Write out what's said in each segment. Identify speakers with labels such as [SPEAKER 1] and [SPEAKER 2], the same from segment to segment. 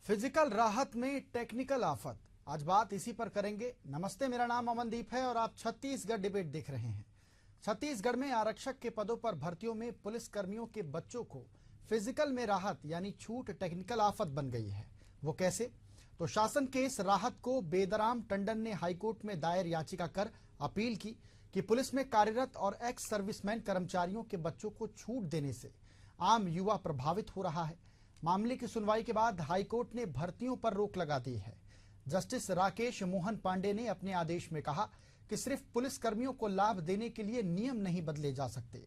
[SPEAKER 1] Physical राहत में technical आफत, आज बात इसी पर करेंगे। नमस्ते, मेरा नाम अमनदीप है और आप छत्तीसगढ़ डिबेट देख रहे हैं। छत्तीसगढ़ में आरक्षक के पदों पर भर्तियों में पुलिस कर्मियों के बच्चों को फिजिकल में राहत यानी छूट टेक्निकल आफत बन गई है। वो कैसे? तो शासन के इस राहत को बेदराम टंडन ने हाईकोर्ट में दायर याचिका कर अपील की कि पुलिस में कार्यरत और एक्स सर्विसमैन कर्मचारियों के बच्चों को छूट देने से आम युवा प्रभावित हो रहा है। मामले की सुनवाई के बाद हाईकोर्ट ने भर्तियों पर रोक लगा दी है। जस्टिस राकेश मोहन पांडे ने अपने आदेश में कहा कि सिर्फ पुलिस कर्मियों को लाभ देने के लिए नियम नहीं बदले जा सकते।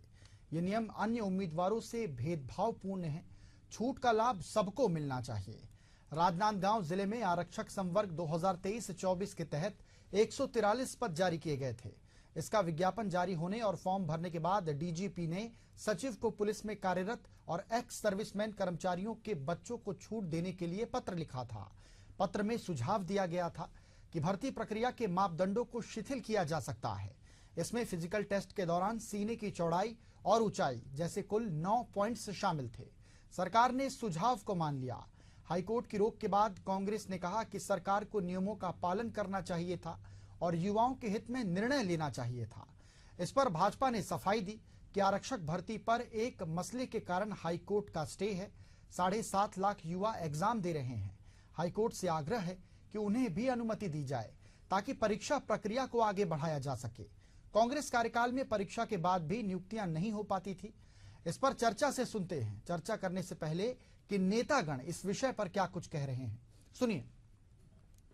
[SPEAKER 1] ये नियम अन्य उम्मीदवारों से भेदभावपूर्ण है। छूट का लाभ सबको मिलना चाहिए। राजनांदगांव जिले में आरक्षक संवर्ग 2023-24 के तहत 143 पद जारी किए गए थे। इसका विज्ञापन जारी होने और फॉर्म भरने के बाद डीजीपी ने सचिव को पुलिस में कार्यरत और एक्स सर्विसमैन कर्मचारियों के बच्चों को छूट देने के लिए पत्र लिखा था। पत्र में सुझाव दिया गया था कि भर्ती प्रक्रिया के मापदंडों को शिथिल किया जा सकता है। इसमें फिजिकल टेस्ट के दौरान सीने की चौड़ाई और ऊंचाई जैसे कुल 9 पॉइंट्स शामिल थे। सरकार ने इस सुझाव को मान लिया। हाईकोर्ट की रोक के बाद कांग्रेस ने कहा कि सरकार को नियमों का पालन करना चाहिए था और युवाओं के हित में निर्णय लेना चाहिए था। इस पर भाजपा ने सफाई दी कि आरक्षक भर्ती पर एक मसले के कारण हाईकोर्ट का स्टे है। 7.5 लाख युवा एग्जाम दे रहे हैं। हाईकोर्ट से आग्रह है कि उन्हें भी अनुमति दी जाए ताकि परीक्षा प्रक्रिया को आगे बढ़ाया जा सके। कांग्रेस कार्यकाल में परीक्षा के बाद भी नियुक्तियां नहीं हो पाती थी। इस पर चर्चा से सुनते हैं, चर्चा करने से पहले कि नेतागण इस विषय पर क्या कुछ कह रहे हैं। सुनिए।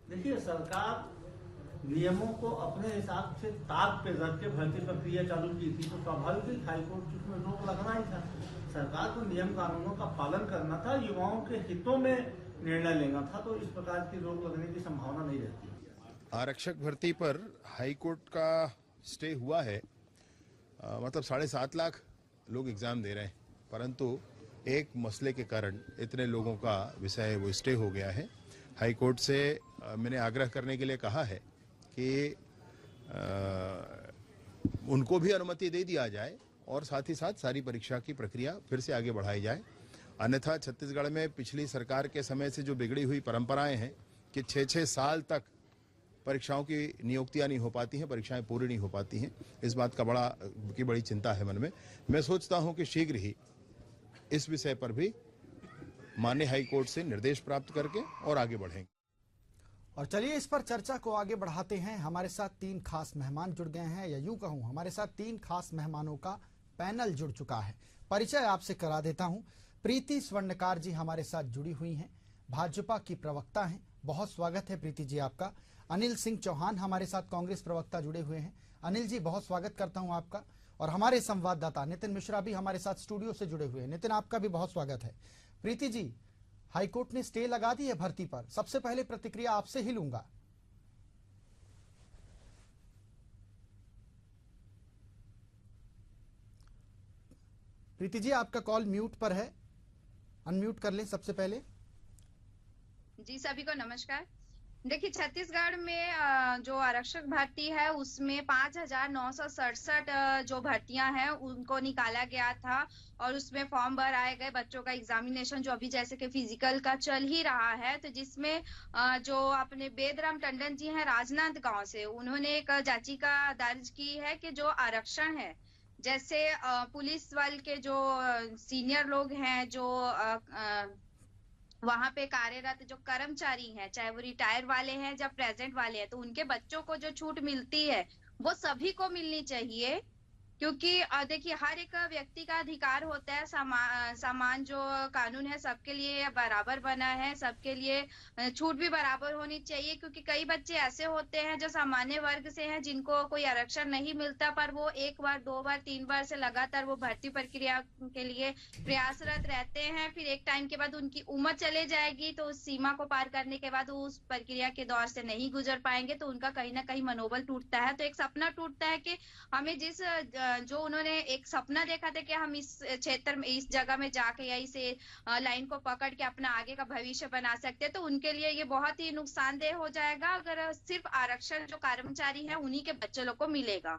[SPEAKER 2] देखिए, सरकार नियमों को अपने हिसाब से ताक पे रख के भर्ती प्रक्रिया चालू की थी, तो स्वाभाविक हाईकोर्ट में रोक लगना ही था। सरकार को नियम कानूनों का पालन करना था, युवाओं के हितों में निर्णय लेना था, तो इस प्रकार की रोक लगने की संभावना नहीं रहती।
[SPEAKER 3] आरक्षक भर्ती पर हाईकोर्ट का स्टे हुआ है। मतलब 7.5 लाख लोग एग्जाम दे रहे हैं, परंतु एक मसले के कारण इतने लोगों का विषय वो स्टे हो गया है। हाईकोर्ट से मैंने आग्रह करने के लिए कहा है कि उनको भी अनुमति दे दिया जाए और साथ ही साथ सारी परीक्षा की प्रक्रिया फिर से आगे बढ़ाई जाए। अन्यथा छत्तीसगढ़ में पिछली सरकार के समय से जो बिगड़ी हुई परंपराएं हैं कि 6-6 साल तक परीक्षाओं की नियुक्तियां नहीं हो पाती हैं, परीक्षाएं पूरी नहीं हो पाती हैं, इस बात का बड़ी चिंता है मन में। मैं सोचता हूं कि शीघ्र ही इस विषय पर भी माननीय हाईकोर्ट से निर्देश प्राप्त करके और आगे बढ़ेंगे।
[SPEAKER 1] और चलिए इस पर चर्चा को आगे बढ़ाते हैं। हमारे साथ 3 खास मेहमान जुड़ गए हैं, या यूं कहूं हमारे साथ 3 खास मेहमानों का पैनल जुड़ चुका है। परिचय आपसे करा देता हूं। प्रीति स्वर्णकार जी हमारे साथ जुड़ी हुई हैं, भाजपा की प्रवक्ता हैं। बहुत स्वागत है प्रीति जी आपका। अनिल सिंह चौहान हमारे साथ कांग्रेस प्रवक्ता जुड़े हुए हैं। अनिल जी बहुत स्वागत करता हूं आपका। और हमारे संवाददाता नितिन मिश्रा भी हमारे साथ स्टूडियो से जुड़े हुए हैं। नितिन, आपका भी बहुत स्वागत है। प्रीति जी, हाईकोर्ट ने स्टे लगा दी है भर्ती पर, सबसे पहले प्रतिक्रिया आपसे ही लूंगा। प्रीति जी, आपका कॉल म्यूट पर है, अनम्यूट कर लें सबसे पहले।
[SPEAKER 4] जी, सभी को नमस्कार। देखिए, छत्तीसगढ़ में जो आरक्षक भर्ती है उसमें 5,967 जो भर्तियां हैं उनको निकाला गया था और उसमें फॉर्म भराए गए, बच्चों का एग्जामिनेशन जो अभी जैसे कि फिजिकल का चल ही रहा है, तो जिसमें जो अपने बेदराम टंडन जी हैं राजनांदगांव से, उन्होंने एक याचिका दर्ज की है कि जो आरक्षण है, जैसे पुलिस वाले के जो सीनियर लोग हैं, जो वहां पे कार्यरत जो कर्मचारी हैं, चाहे वो रिटायर वाले हैं या प्रेजेंट वाले हैं, तो उनके बच्चों को जो छूट मिलती है वो सभी को मिलनी चाहिए। क्योंकि देखिए, हर एक व्यक्ति का अधिकार होता है, समान जो कानून है सबके लिए बराबर बना है, सबके लिए छूट भी बराबर होनी चाहिए। क्योंकि कई बच्चे ऐसे होते हैं जो सामान्य वर्ग से हैं, जिनको कोई आरक्षण नहीं मिलता, पर वो 1 बार 2 बार 3 बार से लगातार वो भर्ती प्रक्रिया के लिए प्रयासरत रहते हैं। फिर एक टाइम के बाद उनकी उम्र चले जाएगी, तो उस सीमा को पार करने के बाद वो उस प्रक्रिया के दौर से नहीं गुजर पाएंगे, तो उनका कहीं ना कहीं मनोबल टूटता है। तो एक सपना टूटता है कि हमें जो उन्होंने एक सपना देखा था कि हम इस क्षेत्र में, इस जगह में जाके या इस लाइन को पकड़ के अपना आगे का भविष्य बना सकते हैं, तो उनके लिए ये बहुत ही नुकसानदेह हो जाएगा अगर सिर्फ आरक्षण जो कर्मचारी है उन्हीं के बच्चे लोग को मिलेगा।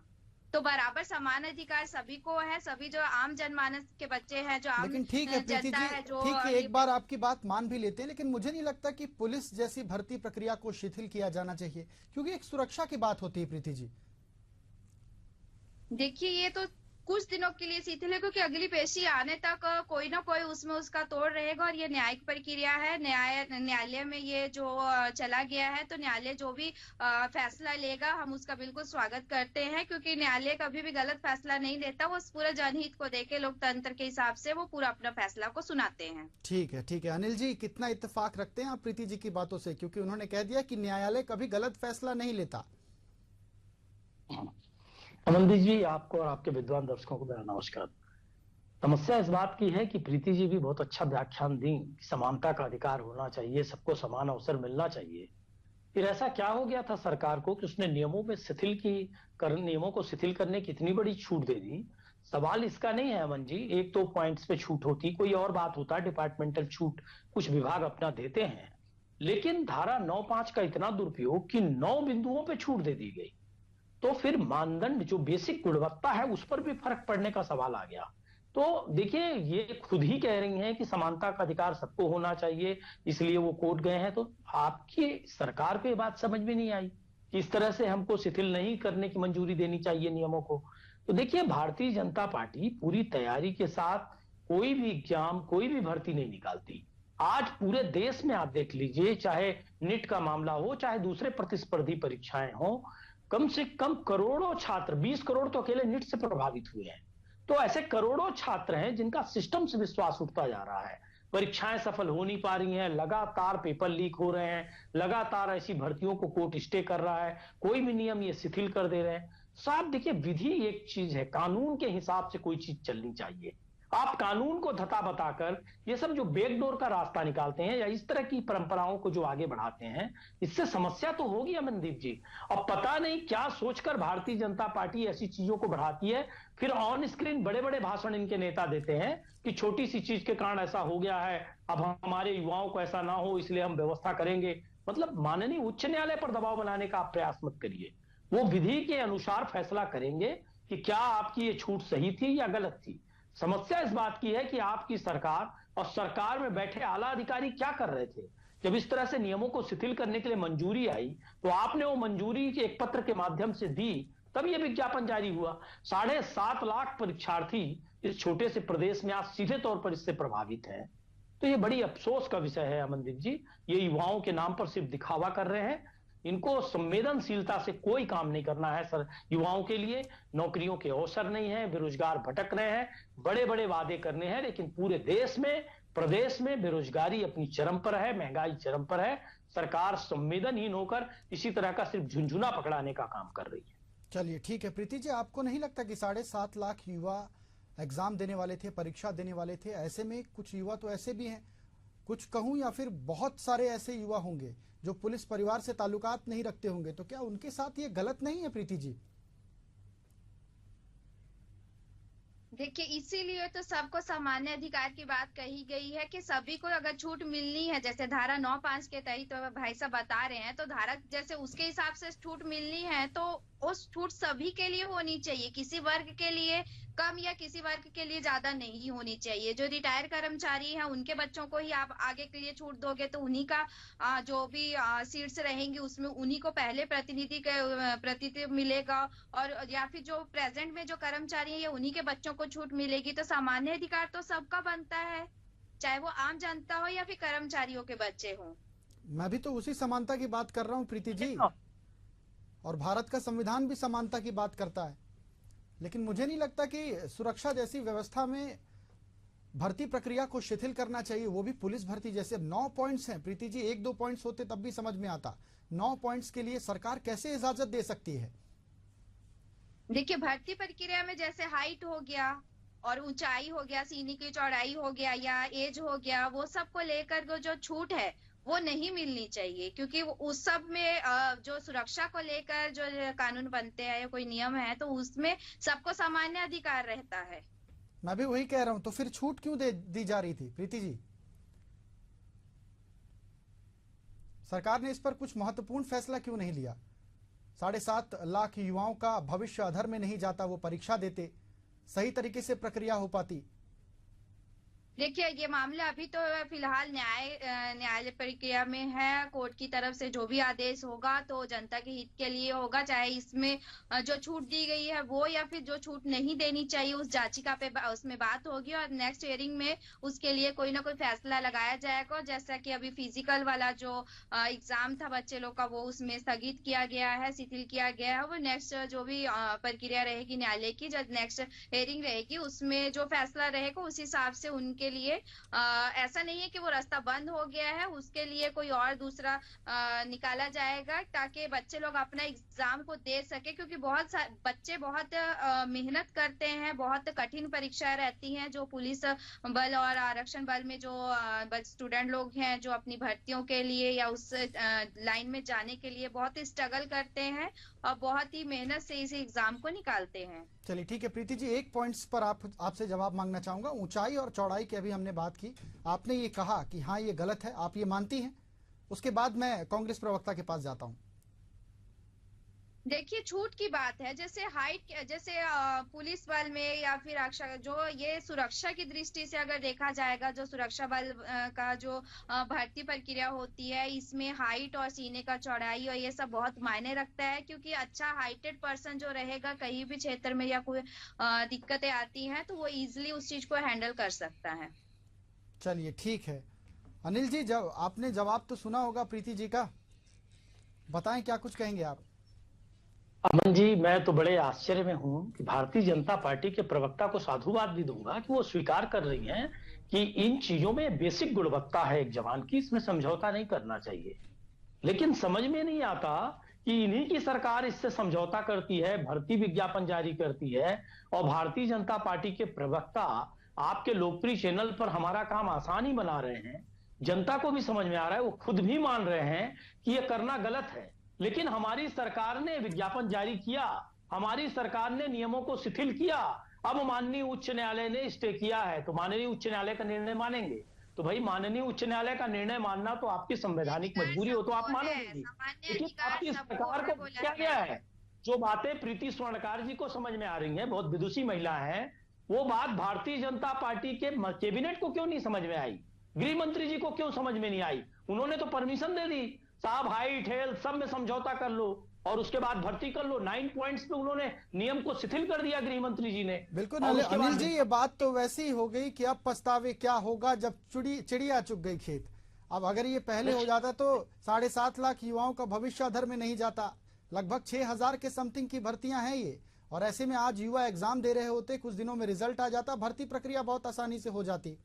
[SPEAKER 4] तो बराबर समान अधिकार सभी को है, सभी जो आम जनमानस के बच्चे हैं, जो आम
[SPEAKER 1] लेकिन ठीक है प्रीति
[SPEAKER 4] जनता
[SPEAKER 1] जी,
[SPEAKER 4] है, जो
[SPEAKER 1] ठीक है, एक बार आपकी बात मान भी लेते हैं, लेकिन मुझे नहीं लगता कि पुलिस जैसी भर्ती प्रक्रिया को शिथिल किया जाना चाहिए, क्योंकि एक सुरक्षा की बात होती है प्रीति जी।
[SPEAKER 4] देखिए ये तो कुछ दिनों के लिए शिथिल है, क्योंकि अगली पेशी आने तक कोई ना कोई उसमें उसका तोड़ रहेगा, और ये न्यायिक प्रक्रिया है। न्यायालय में ये जो चला गया है, तो न्यायालय जो भी फैसला लेगा हम उसका बिल्कुल स्वागत करते हैं, क्योंकि न्यायालय कभी भी गलत फैसला नहीं लेता, वो पूरा जनहित को देके लोकतंत्र के हिसाब से वो पूरा अपना फैसला को सुनाते हैं।
[SPEAKER 1] ठीक है, ठीक है। अनिल जी, कितना इत्तेफाक रखते हैं आप प्रीति जी की बातों से, क्योंकि उन्होंने कह दिया कि न्यायालय कभी गलत फैसला नहीं लेता।
[SPEAKER 5] अमनदीप जी, आपको और आपके विद्वान दर्शकों को मेरा नमस्कार। समस्या इस बात की है कि प्रीति जी भी बहुत अच्छा व्याख्यान दी कि समानता का अधिकार होना चाहिए, सबको समान अवसर मिलना चाहिए। फिर ऐसा क्या हो गया था सरकार को कि उसने नियमों को शिथिल करने की इतनी बड़ी छूट दे दी। सवाल इसका नहीं है अमन जी, एक दो पॉइंट्स पे छूट होती, कोई और बात होता, डिपार्टमेंटल छूट कुछ विभाग अपना देते हैं, लेकिन धारा 9(5) का इतना दुरुपयोग कि 9 बिंदुओं पे छूट दे दी गई, तो फिर मानदंड जो बेसिक गुणवत्ता है उस पर भी फर्क पड़ने का सवाल आ गया। तो देखिए, ये खुद ही कह रही हैं कि समानता का अधिकार सबको होना चाहिए, इसलिए वो कोर्ट गए हैं, तो आपकी सरकार को ये बात समझ में नहीं आई कि इस तरह से हमको शिथिल नहीं करने की मंजूरी देनी चाहिए नियमों को। तो देखिए, भारतीय जनता पार्टी पूरी तैयारी के साथ कोई भी एग्जाम, कोई भी भर्ती नहीं निकालती। आज पूरे देश में आप देख लीजिए, चाहे नीट का मामला हो, चाहे दूसरे प्रतिस्पर्धी परीक्षाएं हो, कम से कम करोड़ों छात्र, 20 करोड़ तो अकेले नीट से प्रभावित हुए हैं। तो ऐसे करोड़ों छात्र हैं जिनका सिस्टम से विश्वास उठता जा रहा है, परीक्षाएं सफल हो नहीं पा रही हैं, लगातार पेपर लीक हो रहे हैं, लगातार ऐसी भर्तियों को कोर्ट स्टे कर रहा है, कोई भी नियम ये शिथिल कर दे रहे हैं। साहब देखिए, विधि एक चीज है, कानून के हिसाब से कोई चीज चलनी चाहिए। आप कानून को धता बताकर ये सब जो बैकडोर का रास्ता निकालते हैं या इस तरह की परंपराओं को जो आगे बढ़ाते हैं, इससे समस्या तो होगी अमनदीप जी। अब पता नहीं क्या सोचकर भारतीय जनता पार्टी ऐसी चीजों को बढ़ाती है, फिर ऑन स्क्रीन बड़े बड़े भाषण इनके नेता देते हैं कि छोटी सी चीज के कारण ऐसा हो गया है, अब हमारे युवाओं को ऐसा ना हो इसलिए हम व्यवस्था करेंगे। मतलब माननीय उच्च न्यायालय पर दबाव बनाने का आप प्रयास मत करिए, वो विधि के अनुसार फैसला करेंगे कि क्या आपकी ये छूट सही थी या गलत थी। समस्या इस बात की है कि आपकी सरकार और सरकार में बैठे आला अधिकारी क्या कर रहे थे। जब इस तरह से नियमों को शिथिल करने के लिए मंजूरी आई, तो आपने वो मंजूरी एक पत्र के माध्यम से दी, तब ये विज्ञापन जारी हुआ। 7.5 लाख परीक्षार्थी इस छोटे से प्रदेश में आज सीधे तौर पर इससे प्रभावित हैं। तो ये बड़ी अफसोस का विषय है अमनदीप जी, ये युवाओं के नाम पर सिर्फ दिखावा कर रहे हैं। इनको संवेदनशीलता से कोई काम नहीं करना है सर। युवाओं के लिए नौकरियों के अवसर नहीं है, बेरोजगार भटक रहे हैं, बड़े बड़े वादे करने हैं, लेकिन पूरे देश में, प्रदेश में बेरोजगारी अपनी चरम पर है, महंगाई चरम पर है। सरकार संवेदनहीन होकर इसी तरह का सिर्फ झुनझुना पकड़ाने का काम कर रही है।
[SPEAKER 1] चलिए ठीक है प्रीति जी, आपको नहीं लगता कि 7.5 लाख युवा एग्जाम देने वाले थे, परीक्षा देने वाले थे, ऐसे में कुछ युवा तो ऐसे भी हैं, कुछ कहूं या फिर बहुत सारे ऐसे युवा होंगे जो पुलिस परिवार से ताल्लुकात नहीं रखते होंगे, तो क्या उनके साथ ये गलत नहीं है प्रीति जी?
[SPEAKER 4] देखिए, इसीलिए तो सबको सामान्य अधिकार की बात कही गई है कि सभी को अगर छूट मिलनी है, जैसे धारा 9(5) के तहत तो भाई साहब बता रहे हैं, तो धारा जैसे उसके हिसाब से छूट मिलनी है, तो उस छूट सभी के लिए होनी चाहिए, किसी वर्ग के लिए कम या किसी वर्ग के लिए ज्यादा नहीं होनी चाहिए। जो रिटायर कर्मचारी हैं उनके बच्चों को ही आप आगे के लिए छूट दोगे, तो उन्हीं का जो भी सीट्स रहेंगी उसमें उन्हीं को पहले प्रतिनिधि मिलेगा, और या फिर जो प्रेजेंट में जो कर्मचारी है उन्हीं के बच्चों को छूट मिलेगी। तो सामान्य अधिकार तो सबका बनता है, चाहे वो आम जनता हो या फिर कर्मचारियों के बच्चे हो।
[SPEAKER 1] मैं भी तो उसी समानता की बात कर रहा हूँ प्रीति जी, और भारत का संविधान भी समानता की बात करता है, लेकिन मुझे नहीं लगता कि सुरक्षा जैसी व्यवस्था में भर्ती प्रक्रिया को शिथिल करना चाहिए, वो भी पुलिस भर्ती जैसे। 9 पॉइंट्स हैं प्रीति जी, 1-2 पॉइंट्स होते तब भी समझ में आता, 9 पॉइंट्स के लिए सरकार कैसे इजाजत दे सकती है?
[SPEAKER 4] देखिए, भर्ती प्रक्रिया में जैसे हाइट हो गया और ऊंचाई हो गया, सीने की चौड़ाई हो गया या एज हो गया, वो सब को लेकर जो छूट है वो नहीं मिलनी चाहिए, क्योंकि उस सब में जो सुरक्षा को लेकर जो कानून बनते हैं या कोई नियम है, तो उसमें सबको सामान्य अधिकार रहता है।
[SPEAKER 1] मैं भी वही कह रहा हूं, तो फिर छूट क्यों दी जा रही थी प्रीति जी? सरकार ने इस पर कुछ महत्वपूर्ण फैसला क्यों नहीं लिया? 7.5 लाख युवाओं का भविष्य अधर में नहीं जाता, वो परीक्षा देते, सही तरीके से प्रक्रिया हो पाती।
[SPEAKER 4] देखिए, ये मामला अभी तो फिलहाल न्यायालय प्रक्रिया में है। कोर्ट की तरफ से जो भी आदेश होगा तो जनता के हित के लिए होगा, चाहे इसमें जो छूट दी गई है वो या फिर जो छूट नहीं देनी चाहिए उस याचिका पे उसमें बात होगी और नेक्स्ट हियरिंग में उसके लिए कोई ना कोई फैसला लगाया जाएगा। जैसा कि अभी फिजिकल वाला जो एग्जाम था बच्चे लोग का, वो उसमें स्थगित किया गया है, शिथिल किया गया है। वो नेक्स्ट जो भी प्रक्रिया रहेगी न्यायालय की, जब नेक्स्ट हियरिंग रहेगी उसमें जो फैसला रहेगा उस हिसाब से उनके लिए ऐसा नहीं है कि वो रास्ता बंद हो गया है, उसके लिए कोई और दूसरा निकाला जाएगा ताकि बच्चे लोग अपना एग्जाम को दे सके। क्योंकि बच्चे बहुत मेहनत करते हैं, बहुत कठिन परीक्षाएं रहती हैं। जो पुलिस बल और आरक्षण बल में जो स्टूडेंट लोग हैं जो अपनी भर्तियों के लिए या उस लाइन में जाने के लिए बहुत स्ट्रगल करते हैं और बहुत ही मेहनत से इस एग्जाम को निकालते हैं।
[SPEAKER 1] चलिए ठीक है प्रीति जी, एक पॉइंट्स पर आपसे जवाब मांगना चाहूंगा। ऊंचाई और चौड़ाई की अभी हमने बात की, आपने ये कहा कि हाँ ये गलत है, आप ये मानती हैं। उसके बाद मैं कांग्रेस प्रवक्ता के पास जाता हूं।
[SPEAKER 4] देखिए, छूट की बात है, जैसे हाइट, जैसे पुलिस बल में या फिर जो ये सुरक्षा की दृष्टि से अगर देखा जाएगा, जो सुरक्षा बल का जो भर्ती प्रक्रिया होती है, इसमें हाइट और सीने का चौड़ाई और ये सब बहुत मायने रखता है। क्योंकि अच्छा हाइटेड पर्सन जो रहेगा, कहीं भी क्षेत्र में या कोई दिक्कतें आती हैं तो वो इजिली उस चीज को हैंडल कर सकता है।
[SPEAKER 1] चलिए ठीक है। अनिल जी, जब आपने जवाब तो सुना होगा प्रीति जी का, बताएं क्या कुछ कहेंगे आप।
[SPEAKER 5] अमन जी, मैं तो बड़े आश्चर्य में हूं कि भारतीय जनता पार्टी के प्रवक्ता को साधुवाद भी दूंगा कि वो स्वीकार कर रही हैं कि इन चीजों में बेसिक गुणवत्ता है एक जवान की, इसमें समझौता नहीं करना चाहिए। लेकिन समझ में नहीं आता कि इन्हीं की सरकार इससे समझौता करती है, भर्ती विज्ञापन जारी करती है और भारतीय जनता पार्टी के प्रवक्ता आपके लोकप्रिय चैनल पर हमारा काम आसान ही बना रहे हैं। जनता को भी समझ में आ रहा है, वो खुद भी मान रहे हैं कि ये करना गलत है। लेकिन हमारी सरकार ने विज्ञापन जारी किया, हमारी सरकार ने नियमों को शिथिल किया, अब माननीय उच्च न्यायालय ने स्टे किया है तो माननीय उच्च न्यायालय का निर्णय मानेंगे। तो भाई, माननीय उच्च न्यायालय का निर्णय मानना तो आपकी संवैधानिक मजबूरी हो तो आप मानोगे। लेकिन आपकी सरकार को क्या गया है, जो बातें प्रीति स्वर्णकार जी को समझ में आ रही हैं, बहुत विदुषी महिला है, वो बात भारतीय जनता पार्टी के कैबिनेट को क्यों नहीं समझ में आई, गृह मंत्री जी को क्यों समझ में नहीं आई। उन्होंने तो परमिशन दे दी, साहब हाइट हेल्थ सब में समझौता कर लो और उसके बाद भर्ती कर लो। 9 पॉइंट्स पे उन्होंने नियम को शिथिल कर दिया गृह मंत्री जी ने।
[SPEAKER 1] बिल्कुल अनिल जी, ये बात तो वैसी हो गई कि अब पछतावे क्या होगा जब चिड़िया चुग गई खेत। अब अगर ये पहले हो जाता तो 7.5 लाख युवाओं का भविष्य अधर में नहीं जाता। लगभग 6,000 के समथिंग की भर्तियां हैं ये, और ऐसे में आज युवा एग्जाम दे रहे होते, कुछ दिनों में रिजल्ट आ जाता, भर्ती प्रक्रिया बहुत आसानी से हो जाती।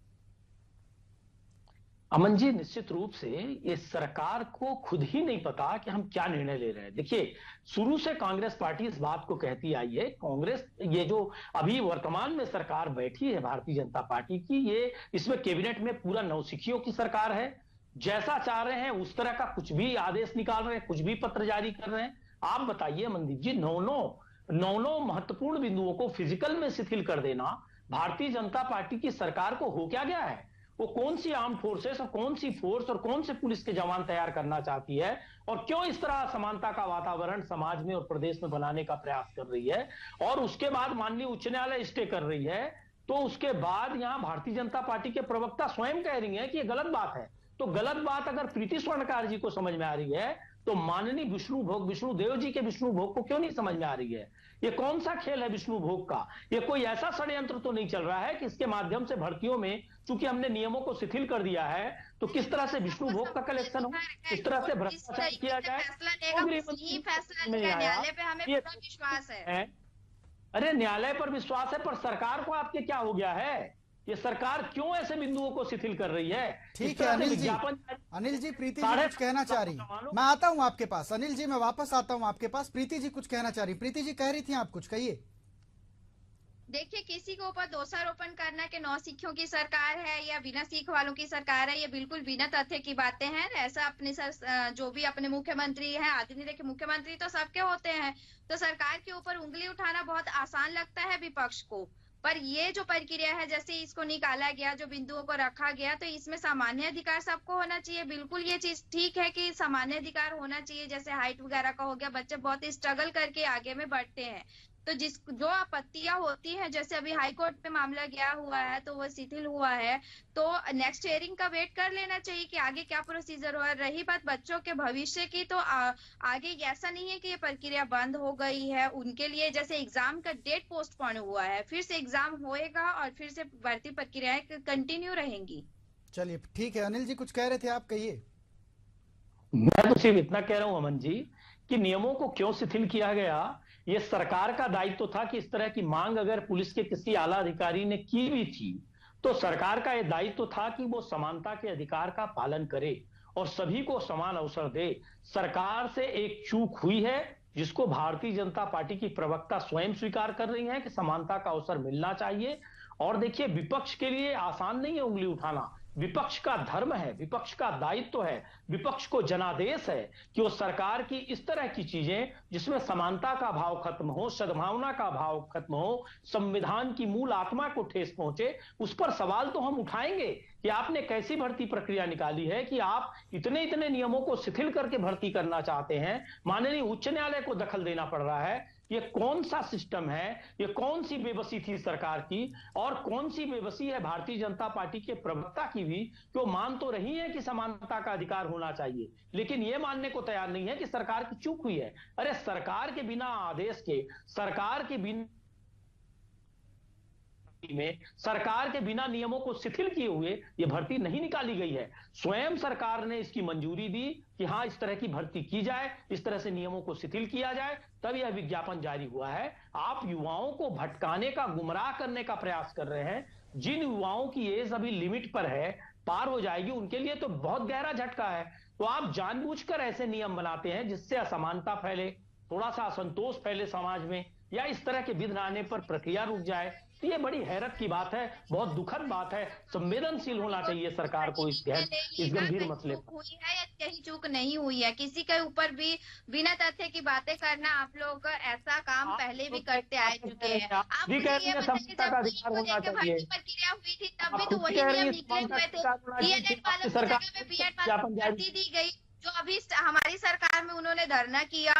[SPEAKER 5] अमन जी, निश्चित रूप से ये सरकार को खुद ही नहीं पता कि हम क्या निर्णय ले रहे हैं। देखिए, शुरू से कांग्रेस पार्टी इस बात को कहती आई है, कांग्रेस ये जो अभी वर्तमान में सरकार बैठी है भारतीय जनता पार्टी की, ये इसमें कैबिनेट में पूरा नौसिखियों की सरकार है। जैसा चाह रहे हैं उस तरह का कुछ भी आदेश निकाल रहे हैं, कुछ भी पत्र जारी कर रहे हैं। आप बताइए मनदीप जी, नौ महत्वपूर्ण बिंदुओं को फिजिकल में शिथिल कर देना भारतीय जनता पार्टी की सरकार को हो क्या गया है। वो कौन सी आर्म फोर्सेस और कौन सी फोर्स और कौन से पुलिस के जवान तैयार करना चाहती है, और क्यों इस तरह असमानता का वातावरण समाज में और प्रदेश में बनाने का प्रयास कर रही है। और उसके बाद माननीय उच्च न्यायालय स्टे कर रही है, तो उसके बाद यहां भारतीय जनता पार्टी के प्रवक्ता स्वयं कह रही है कि ये गलत बात है। तो गलत बात अगर प्रीति स्वर्णकार जी को समझ में आ रही है तो माननीय विष्णुदेव जी के विष्णु भोग को क्यों नहीं समझ में आ रही है। ये कौन सा खेल है विष्णु भोग का। ये कोई ऐसा षड्यंत्र तो नहीं चल रहा है कि इसके माध्यम से भर्तियों में, चूंकि हमने नियमों को शिथिल कर दिया है, तो किस तरह से विष्णु भोग का कलेक्शन हो, किस तरह से भ्रष्टाचार किया जाए।
[SPEAKER 4] न्यायालय पे हमें पूरा विश्वास है।
[SPEAKER 5] अरे न्यायालय पर विश्वास है, पर सरकार को आपके क्या हो गया है। ये सरकार क्यों ऐसे बिंदुओं को शिथिल कर रही है।
[SPEAKER 1] ठीक है अनिल जी, प्रीति जी कुछ कहना चाह रही, मैं आता हूं आपके पास। अनिल जी, मैं वापस आता हूं आपके पास। प्रीति जी कुछ कहना चाह रही, प्रीति जी कह रही थी, आप कुछ कहिए।
[SPEAKER 4] देखिए, किसी के ऊपर दोषारोपण करना कि नौसिखियों की सरकार है या बिना सीख वालों की सरकार है, ये बिल्कुल बिना तथ्य की बातें हैं। ऐसा अपने जो भी अपने मुख्यमंत्री हैं, आदरणीय देखिए मुख्यमंत्री तो सबके होते हैं, तो सरकार के ऊपर उंगली उठाना बहुत आसान लगता है विपक्ष को। पर ये जो प्रक्रिया है, जैसे इसको निकाला गया, जो बिंदुओं को रखा गया, तो इसमें सामान्य अधिकार सबको होना चाहिए। बिल्कुल ये चीज ठीक है कि सामान्य अधिकार होना चाहिए। जैसे हाइट वगैरह का हो गया, बच्चे बहुत स्ट्रगल करके आगे में बढ़ते हैं, तो जो आपत्तियां होती हैं, जैसे अभी हाई कोर्ट पे मामला गया हुआ है तो वो शिथिल हुआ है, तो नेक्स्ट हियरिंग का वेट कर लेना चाहिए कि आगे क्या प्रोसीजर हो। रही बात बच्चों के भविष्य की, तो आगे ऐसा नहीं है कि ये प्रक्रिया बंद हो गई है उनके लिए। जैसे एग्जाम का डेट पोस्टपोन हुआ है, फिर से एग्जाम होएगा और फिर से भर्ती प्रक्रियाएं कंटिन्यू रहेंगी।
[SPEAKER 1] चलिए ठीक है, अनिल जी कुछ कह रहे थे, आप कहिए।
[SPEAKER 5] मैं तो सिर्फ इतना कह रहा हूं अमन जी कि नियमों को क्यों शिथिल किया गया, ये सरकार का दायित्व था कि इस तरह की मांग अगर पुलिस के किसी आला अधिकारी ने की भी थी तो सरकार का यह दायित्व था कि वो समानता के अधिकार का पालन करे और सभी को समान अवसर दे। सरकार से एक चूक हुई है जिसको भारतीय जनता पार्टी की प्रवक्ता स्वयं स्वीकार कर रही है कि समानता का अवसर मिलना चाहिए। और देखिए, विपक्ष के लिए आसान नहीं है उंगली उठाना, विपक्ष का धर्म है, विपक्ष का दायित्व है, विपक्ष को जनादेश है कि वो सरकार की इस तरह की चीजें जिसमें समानता का भाव खत्म हो, सद्भावना का भाव खत्म हो, संविधान की मूल आत्मा को ठेस पहुंचे, उस पर सवाल तो हम उठाएंगे कि आपने कैसी भर्ती प्रक्रिया निकाली है कि आप इतने इतने नियमों को शिथिल करके भर्ती करना चाहते हैं। माननीय उच्च न्यायालय को दखल देना पड़ रहा है। ये कौन सा सिस्टम है, ये कौन सी बेबसी थी सरकार की, और कौन सी बेबसी है भारतीय जनता पार्टी के प्रवक्ता की भी, कि वो मान तो रही है कि समानता का अधिकार होना चाहिए, लेकिन ये मानने को तैयार नहीं है कि सरकार की चूक हुई है। अरे सरकार के बिना आदेश के, सरकार के बिना में, सरकार के बिना नियमों को शिथिल किए हुए यह भर्ती नहीं निकाली गई है। स्वयं सरकार ने इसकी मंजूरी दी कि हां इस तरह की भर्ती की जाए, इस तरह से नियमों को शिथिल किया जाए, तब यह विज्ञापन जारी हुआ है। आप युवाओं को भटकाने का, गुमराह करने का प्रयास कर रहे हैं। जिन युवाओं की एज अभी लिमिट पर है, पार हो जाएगी, उनके लिए तो बहुत गहरा झटका है। तो आप जानबूझकर ऐसे नियम बनाते हैं जिससे असमानता फैले, थोड़ा सा असंतोष फैले समाज में, या इस तरह के विघ्न आने पर प्रक्रिया रुक जाए। ये बड़ी हैरत की बात है, बहुत दुखद बात है। संवेदनशील होना चाहिए सरकार को इस गंभीर मसले पर।
[SPEAKER 4] हुई है या कहीं चूक नहीं हुई है, किसी के ऊपर भी बिना तथ्य की बातें करना, आप लोग ऐसा काम पहले भी करते आ चुके हैं। आप मुझे ये बताइए, जब भर्ती प्रक्रिया हुई थी तब भी तो वही नियम निकले हुए थे। डीएलएड वालों की जगह में बीएड वालों को भर्ती दी गई, जो अभी हमारी सरकार में उन्होंने धरना किया।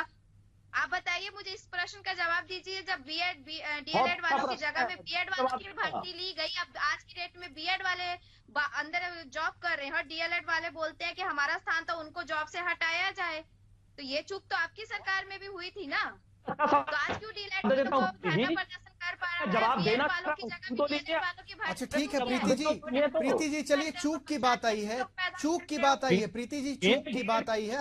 [SPEAKER 4] आप बताइए, मुझे इस प्रश्न का जवाब दीजिए, जब डीएलएड वालों की जगह में बीएड वालों की भर्ती ली गई, अब आज की डेट में बीएड वाले अंदर जॉब कर रहे हैं और डीएलएड वाले बोलते हैं कि हमारा स्थान तो उनको जॉब से हटाया जाए। तो ये चूक तो आपकी सरकार में भी हुई थी ना, तो आज क्यों डीएलएड वालों को धरना प्रदर्शन कर पा रहा है?
[SPEAKER 5] जवाब देना
[SPEAKER 4] वालों की जगह में डीएलएड वालों की भर्ती।
[SPEAKER 1] अच्छा ठीक है प्रीति जी चलिए, चूक की बात आई है, चूक की बात आई है प्रीति जी, चूक की बात आई है।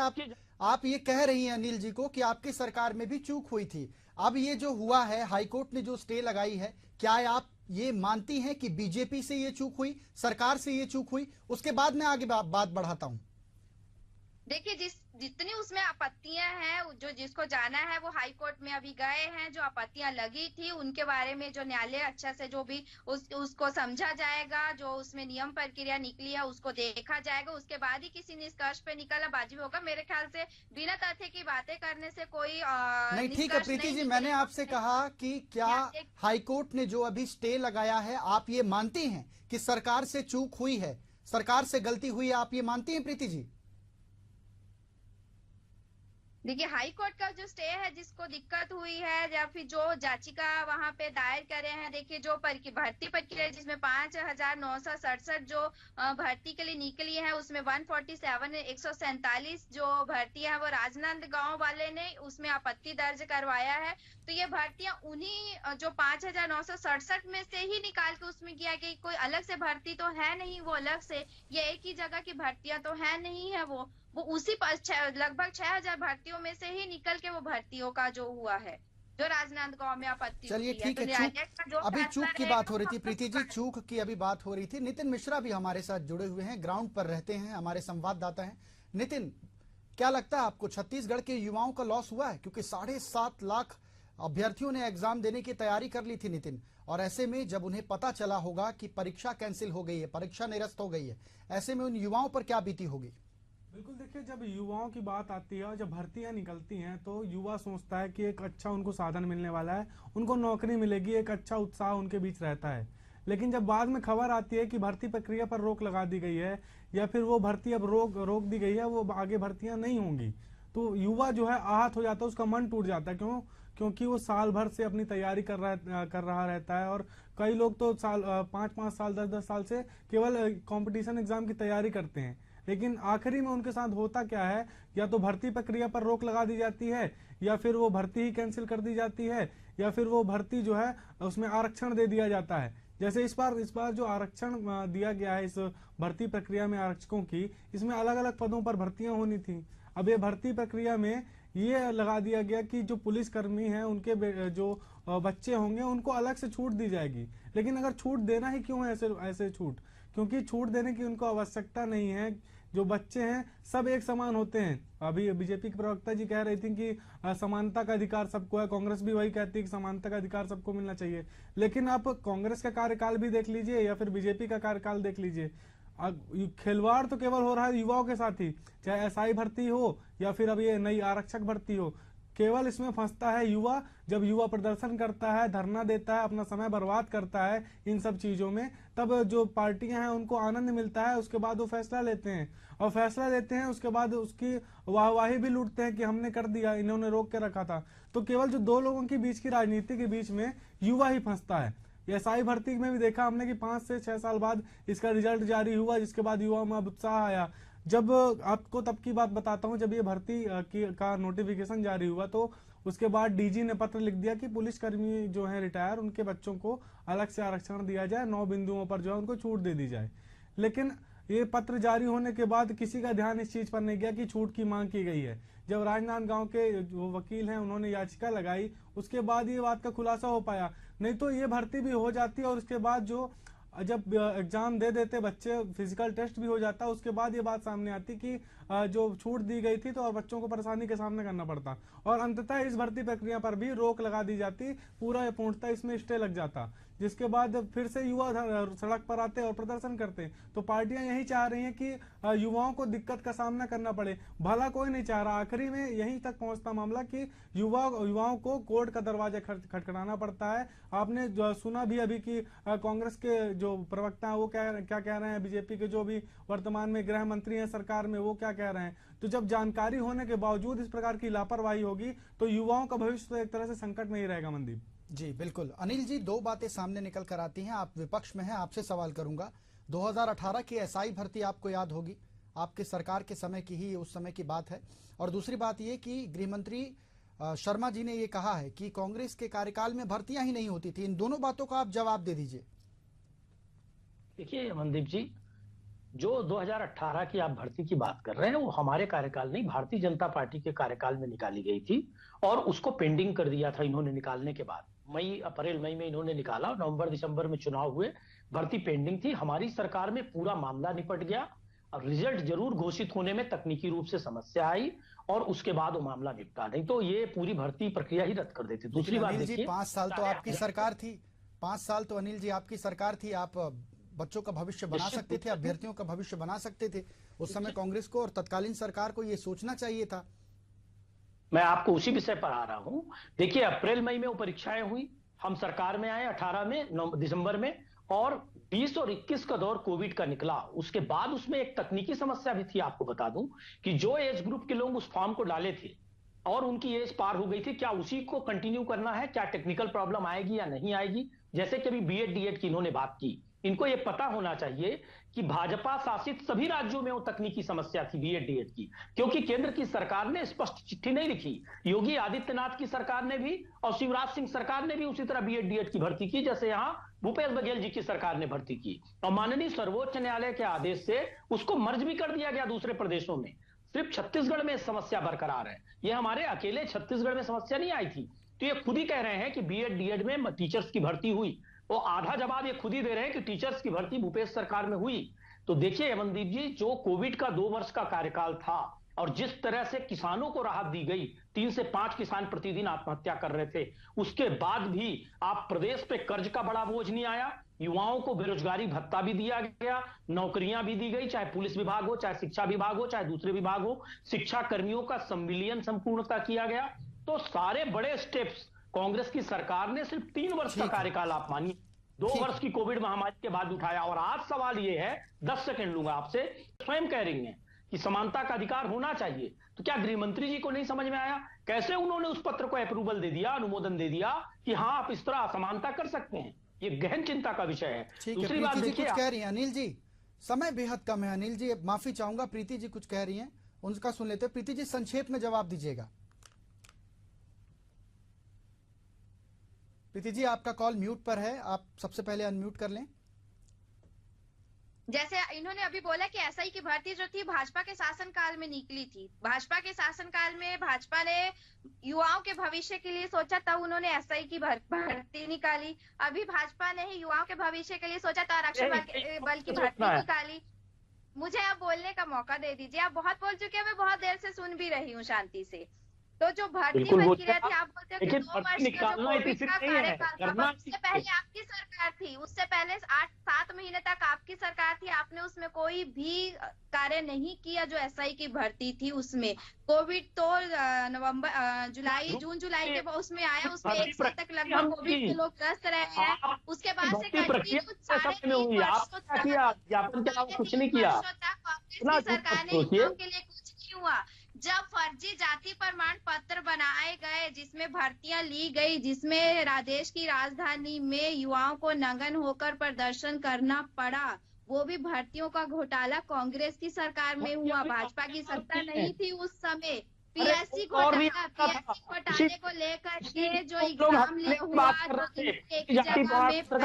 [SPEAKER 1] आप ये कह रही हैं अनिल जी को कि आपकी सरकार में भी चूक हुई थी। अब ये जो हुआ है, हाईकोर्ट ने जो स्टे लगाई है, क्या आप ये मानती हैं कि बीजेपी से ये चूक हुई, सरकार से ये चूक हुई? उसके बाद मैं आगे बात बढ़ाता हूं।
[SPEAKER 4] देखिए, जितनी उसमें आपत्तियां हैं, जो जिसको जाना है वो हाई कोर्ट में अभी गए हैं। जो आपत्तियां लगी थी उनके बारे में जो न्यायालय अच्छा से जो भी उसको समझा जाएगा, जो उसमें नियम प्रक्रिया निकली है उसको देखा जाएगा, उसके बाद ही किसी निष्कर्ष पे निकलना बाजी होगा। मेरे ख्याल से बिना तथ्य की बातें करने से कोई
[SPEAKER 1] नहीं। ठीक है प्रीति जी, मैंने आपसे कहा कि क्या हाईकोर्ट ने जो अभी स्टे लगाया है, आप ये मानती हैं कि सरकार से चूक हुई है, सरकार से गलती हुई है, आप ये मानती हैं प्रीति जी?
[SPEAKER 4] देखिए, हाई कोर्ट का जो स्टे है, जिसको दिक्कत हुई है या फिर जो याचिका वहां पे दायर करे हैं, देखिए जो भर्ती प्रक्रिया जिसमें 5,967 जो भर्ती के लिए निकली है, उसमें 147 जो भर्ती है वो राजनांदगांव वाले ने उसमें आपत्ति दर्ज करवाया है। तो ये भर्तियां उन्हीं जो 5,967 में से ही निकाल के उसमें किया कि कोई अलग से भर्ती तो है नहीं, वो अलग से ये एक ही जगह की भर्तियां तो है नहीं है, वो उसी लगभग 6,000 भर्तियों में से ही निकल के वो भर्तियों का जो हुआ है, जो राजनांदगांव में आपत्ति।
[SPEAKER 1] चलिए ठीक है, अभी चूक की बात हो रही थी प्रीति जी, चूक की अभी बात हो रही थी। नितिन मिश्रा भी हमारे साथ जुड़े हुए हैं, ग्राउंड पर रहते हैं, हमारे संवाददाता हैं। नितिन, क्या लगता है आपको, छत्तीसगढ़ के युवाओं का लॉस हुआ है? क्योंकि 7.5 लाख अभ्यर्थियों ने एग्जाम देने की तैयारी कर ली थी नितिन, और ऐसे में जब उन्हें पता चला होगा कि परीक्षा कैंसिल हो गई है, परीक्षा निरस्त हो गई है, ऐसे में उन युवाओं पर क्या बीती होगी?
[SPEAKER 6] बिल्कुल, देखिए जब युवाओं की बात आती है और जब भर्तियां निकलती हैं तो युवा सोचता है कि एक अच्छा उनको साधन मिलने वाला है, उनको नौकरी मिलेगी, एक अच्छा उत्साह उनके बीच रहता है। लेकिन जब बाद में खबर आती है कि भर्ती प्रक्रिया पर रोक लगा दी गई है या फिर वो भर्ती अब रोक रोक दी गई है, वो आगे भर्तियां नहीं होंगी, तो युवा जो है आहत हो जाता है, उसका मन टूट जाता है। क्यों? क्योंकि वो साल भर से अपनी तैयारी कर रहा रहता है, और कई लोग तो 5-5 साल 10-10 साल से केवल कंपटीशन एग्जाम की तैयारी करते हैं। लेकिन आखिरी में उनके साथ होता क्या है, या तो भर्ती प्रक्रिया पर रोक लगा दी जाती है, या फिर वो भर्ती ही कैंसिल कर दी जाती है, या फिर वो भर्ती जो है उसमें आरक्षण दे दिया जाता है। जैसे इस बार जो आरक्षण दिया गया है इस भर्ती प्रक्रिया में आरक्षकों की, इसमें अलग अलग पदों पर भर्तियां होनी थी। अब ये भर्ती प्रक्रिया में ये लगा दिया गया कि जो पुलिसकर्मी हैं उनके जो बच्चे होंगे उनको अलग से छूट दी जाएगी। लेकिन अगर छूट देना ही क्यों है ऐसे छूट? क्योंकि छूट देने की उनको आवश्यकता नहीं है। जो बच्चे हैं सब एक समान होते हैं। अभी बीजेपी के प्रवक्ता जी कह रही थी कि समानता का अधिकार सबको है, कांग्रेस भी वही कहती है कि समानता का अधिकार सबको मिलना चाहिए। लेकिन आप कांग्रेस का कार्यकाल भी देख लीजिए या फिर बीजेपी का कार्यकाल देख लीजिए, खिलवाड़ तो केवल हो रहा है युवाओं के साथ ही, चाहे एसआई भर्ती हो या फिर अब ये नई आरक्षक भर्ती हो। केवल इसमें फंसता है युवा। जब युवा प्रदर्शन करता है, धरना देता है, अपना समय बर्बाद करता है इन सब चीजों में, तब जो पार्टियां हैं उनको आनंद मिलता है। उसके बाद वो फैसला लेते हैं, और फैसला लेते हैं उसके बाद उसकी वाहवाही भी लूटते हैं कि हमने कर दिया, इन्होंने रोक के रखा था। तो केवल जो दो लोगों के बीच की राजनीति के बीच में युवा ही फंसता है। एसआई भर्ती में भी देखा हमने कि 5 से 6 साल बाद इसका रिजल्ट जारी हुआ, जिसके बाद युवाओं में उत्साह आया। जब आपको तब की बात बताता हूं, जब ये भर्ती का नोटिफिकेशन जारी हुआ तो उसके बाद डीजी ने पत्र लिख दिया कि पुलिसकर्मी जो है रिटायर, उनके बच्चों को अलग से आरक्षण दिया जाए, 9 बिंदुओं पर जो है उनको छूट दे दी जाए। लेकिन ये पत्र जारी होने के बाद किसी का ध्यान इस चीज पर नहीं गया कि छूट की मांग की गई है। जब राजनांदगांव के जो वकील हैं उन्होंने याचिका लगाई, उसके बाद ये बात का खुलासा हो पाया। नहीं तो ये भर्ती भी हो जाती और उसके बाद जो जब एग्जाम दे देते बच्चे, फिजिकल टेस्ट भी हो जाता, उसके बाद ये बात सामने आती कि जो छूट दी गई थी तो और बच्चों को परेशानी का सामना करना पड़ता, और अंततः इस भर्ती प्रक्रिया पर भी रोक लगा दी जाती, पूरा पूर्णतः इसमें स्टे लग जाता, जिसके बाद फिर से युवा सड़क पर आते और प्रदर्शन करते। तो पार्टियां यही चाह रही हैं कि युवाओं को दिक्कत का सामना करना पड़े, भला कोई नहीं चाह रहा। आखिरी में यहीं तक पहुंचता मामला कि युवाओं को कोर्ट का दरवाजा खटखटाना पड़ता है। आपने जो सुना भी अभी कि कांग्रेस के जो प्रवक्ता हैं वो क्या कह रहे हैं, बीजेपी के जो भी वर्तमान में गृह मंत्री हैं सरकार में वो क्या कह रहे हैं। तो जब जानकारी होने के बावजूद इस प्रकार की लापरवाही होगी तो युवाओं का भविष्य तो एक तरह से संकट में ही रहेगा। मनदीप
[SPEAKER 1] जी बिल्कुल। अनिल जी, दो बातें सामने निकल कर आती हैं, आप विपक्ष में हैं, आपसे सवाल करूंगा। 2018 की एसआई भर्ती आपको याद होगी, आपके सरकार के समय की ही उस समय की बात है। और दूसरी बात ये कि गृह मंत्री शर्मा जी ने ये कहा है कि कांग्रेस के कार्यकाल में भर्तियां ही नहीं होती थी। इन दोनों बातों का आप जवाब दे दीजिए।
[SPEAKER 5] देखिए मनदीप जी, जो 2018 की आप भर्ती की बात कर रहे हैं वो हमारे कार्यकाल नहीं, भारतीय जनता पार्टी के कार्यकाल में निकाली गई थी, और उसको पेंडिंग कर दिया था इन्होंने निकालने के बाद। अप्रैल मई में इन्होंने निकाला, नवंबर दिसंबर में चुनाव हुए, भर्ती पेंडिंग थी। हमारी सरकार में पूरा मामला निपट गया, और रिजल्ट जरूर घोषित होने में तकनीकी रूप से समस्या आई और उसके बाद वो मामला निपटा, नहीं तो ये पूरी भर्ती प्रक्रिया ही रद्द कर देती। दूसरी बात देखिए,
[SPEAKER 1] 5 साल तो आपकी सरकार थी, 5 साल तो अनिल जी आपकी सरकार थी। आप बच्चों का भविष्य बना सकते थे, अभ्यर्थियों का भविष्य बना सकते थे। उस समय कांग्रेस को और तत्कालीन सरकार को ये सोचना चाहिए था।
[SPEAKER 5] मैं आपको उसी विषय पर आ रहा हूं। देखिए, अप्रैल मई में वो परीक्षाएं हुई, हम सरकार में आए 18 में दिसंबर में, और 20 और 21 का दौर कोविड का निकला। उसके बाद उसमें एक तकनीकी समस्या भी थी। आपको बता दूं कि जो एज ग्रुप के लोग उस फॉर्म को डाले थे और उनकी एज पार हो गई थी, क्या उसी को कंटिन्यू करना है, क्या टेक्निकल प्रॉब्लम आएगी या नहीं आएगी। जैसे कि अभी बीएड डीएड की इन्होंने बात की, इनको यह पता होना चाहिए कि भाजपा शासित सभी राज्यों में वो तकनीकी समस्या थी बीएड डीएड की, क्योंकि केंद्र की सरकार ने स्पष्ट चिट्ठी नहीं लिखी। योगी आदित्यनाथ की सरकार ने भी और शिवराज सिंह सरकार ने भी उसी तरह बीएड डीएड की भर्ती की जैसे यहां भूपेश बघेल जी की सरकार ने भर्ती की, और माननीय सर्वोच्च न्यायालय के आदेश से उसको मर्ज भी कर दिया गया दूसरे प्रदेशों में। सिर्फ छत्तीसगढ़ में समस्या बरकरार है, ये हमारे अकेले छत्तीसगढ़ में समस्या नहीं आई थी। तो ये खुद ही कह रहे हैं कि बीएड डीएड में टीचर्स की भर्ती हुई, वो आधा जवाब ये खुद ही दे रहे हैं कि टीचर्स की भर्ती भूपेश सरकार में हुई। तो देखिए अमनदीप जी, जो कोविड का 2 वर्ष का कार्यकाल था और जिस तरह से किसानों को राहत दी गई, 3 से 5 किसान प्रतिदिन आत्महत्या कर रहे थे, उसके बाद भी आप प्रदेश पे कर्ज का बड़ा बोझ नहीं आया। युवाओं को बेरोजगारी भत्ता भी दिया गया, नौकरियां भी दी गई, चाहे पुलिस विभाग हो, चाहे शिक्षा विभाग हो, चाहे दूसरे विभाग हो। शिक्षा कर्मियों का संविलियन संपूर्णता किया गया। तो सारे बड़े स्टेप्स कांग्रेस की सरकार ने सिर्फ 3 वर्ष का कार्यकाल आप मानिए 2 वर्ष की कोविड महामारी के बाद उठाया। और आज सवाल यह है, 10 सेकंड लूंगा आपसे, स्वयं कह रही हैं कि समानता का अधिकार होना चाहिए, तो क्या गृह मंत्री जी को नहीं समझ में आया? कैसे उन्होंने उस पत्र को अप्रूवल दे दिया, अनुमोदन दे दिया कि हाँ आप इस तरह असमानता कर सकते हैं? ये गहन चिंता का विषय है।
[SPEAKER 1] दूसरी बात देखिए, कुछ कह रही हैं अनिल जी, समय बेहद कम है। अनिल जी माफी चाहूंगा, प्रीति जी कुछ कह रही हैं, उनका सुन लेते हैं। प्रीति जी संक्षेप में जवाब दीजिएगा। प्रीति जी आपका कॉल म्यूट पर है, आप सबसे पहले अनम्यूट कर लें।
[SPEAKER 4] जैसे इन्होंने अभी बोला कि एसआई की भर्ती जो थी भाजपा के शासनकाल में निकली थी। भाजपा के शासनकाल में भाजपा ने युवाओं के भविष्य के लिए सोचा, तब उन्होंने एसआई की भर्ती निकाली। अभी भाजपा ने ही युवाओं के भविष्य के लिए सोचा, तो आरक्षण बल की भर्ती निकाली। मुझे आप बोलने का मौका दे दीजिए। आप बहुत बोल चुके हैं, मैं बहुत देर से सुन भी रही हूँ शांति से। तो जो भर्ती प्रक्रिया थी, आप बोलते हो कि 2 वर्ष का जो कोविड का कार्यकाल था, उससे पहले आपकी सरकार थी, उससे पहले 8-7 महीने तक आपकी सरकार थी, आपने उसमें कोई भी कार्य नहीं किया। जो एसआई की भर्ती थी उसमें कोविड तो जून जुलाई के उसमें आया, उसमें 1 साल तक लगभग कोविड के लोग ग्रस्त रहे हैं। उसके बाद से कंटिन्यू 3.5 वर्षों तक कुछ नहीं किया कांग्रेस की सरकार ने युवाओं के लिए कुछ नहीं हुआ। जब फर्जी जाति प्रमाण पत्र बनाए गए, जिसमें भर्तियां ली गई, जिसमें देश की राजधानी में युवाओं को नंगन होकर प्रदर्शन करना पड़ा, वो भी भर्तियों का घोटाला कांग्रेस की सरकार में हुआ। भाजपा की सत्ता नहीं थी उस समय। पीएससी घोटाले को लेकर के जो एग्जाम हुआ,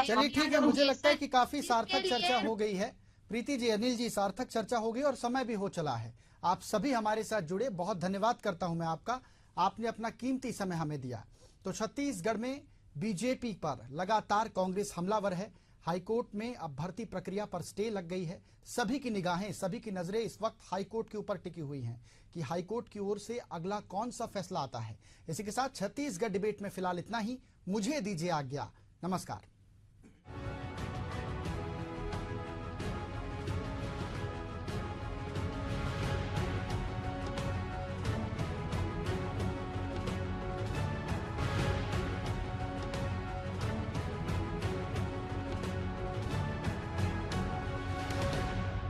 [SPEAKER 1] चलिए ठीक है, मुझे लगता है कि काफी सार्थक चर्चा हो गई है। प्रीति जी, अनिल जी, सार्थक चर्चा हो गई और समय भी हो चला है। आप सभी हमारे साथ जुड़े, बहुत धन्यवाद करता हूं मैं आपका, आपने अपना कीमती समय हमें दिया। तो छत्तीसगढ़ में बीजेपी पर लगातार कांग्रेस हमलावर है। हाईकोर्ट में अब भर्ती प्रक्रिया पर स्टे लग गई है। सभी की निगाहें, सभी की नजरें इस वक्त हाईकोर्ट के ऊपर टिकी हुई हैं कि हाईकोर्ट की ओर से अगला कौन सा फैसला आता है। इसी के साथ छत्तीसगढ़ डिबेट में फिलहाल इतना ही। मुझे दीजिए आज्ञा, नमस्कार।